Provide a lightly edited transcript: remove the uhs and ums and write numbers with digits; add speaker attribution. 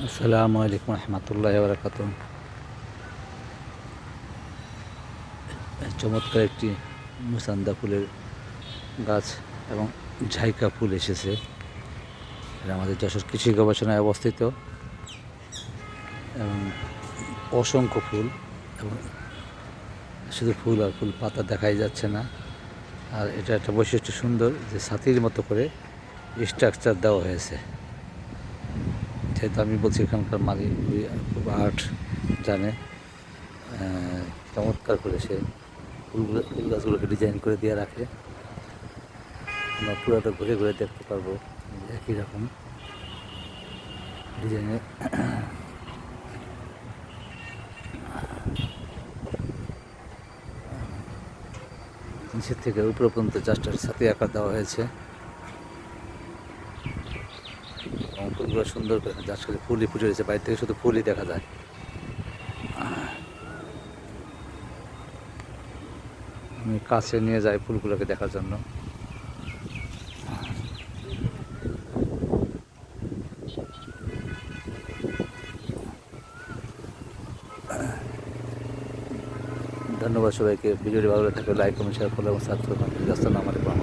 Speaker 1: আসসালামু আলাইকুম রহমতুল্লাহি ওয়া বারাকাতুহু। চমৎকার একটি মুসান্দা ফুলের গাছ এবং ঝাইকা ফুল এসেছে। এটা আমাদের যশোর কৃষি গবেষণায় অবস্থিত এবং অসংখ্য ফুল এবং শুধু ফুল আর ফুল, পাতা দেখাই যাচ্ছে না। আর এটা একটা বৈশিষ্ট্য সুন্দর যে ছাতির মতো করে স্ট্রাকচার দেওয়া হয়েছে। যেহেতু আমি বলছি এখানকার মালিক খুব আর্ট জানে, চমৎকার করে সে ফুল গাছগুলোকে ডিজাইন করে দিয়ে রাখে। আমরা পুরোটা ঘুরে ঘুরে দেখতে পারবো একই রকম ডিজাইনের। নিচের থেকে উপর পর্যন্ত জাস্ট ছাতি আকার দেওয়া হয়েছে এবং ফুলগুলো সুন্দর করে যার সাথে ফুলই ফুটে রয়েছে। বাইরে থেকে শুধু ফুলই দেখা যায়। আমি কাছে নিয়ে যাই ফুলগুলোকে দেখার জন্য। ধন্যবাদ সবাইকে। ভিডিওটি ভালো লাগলে থাকলে লাইক, কমেন্ট, শেয়ার, ফলো এবং সাবস্ক্রাইব করুন। আসসালামু আলাইকুম।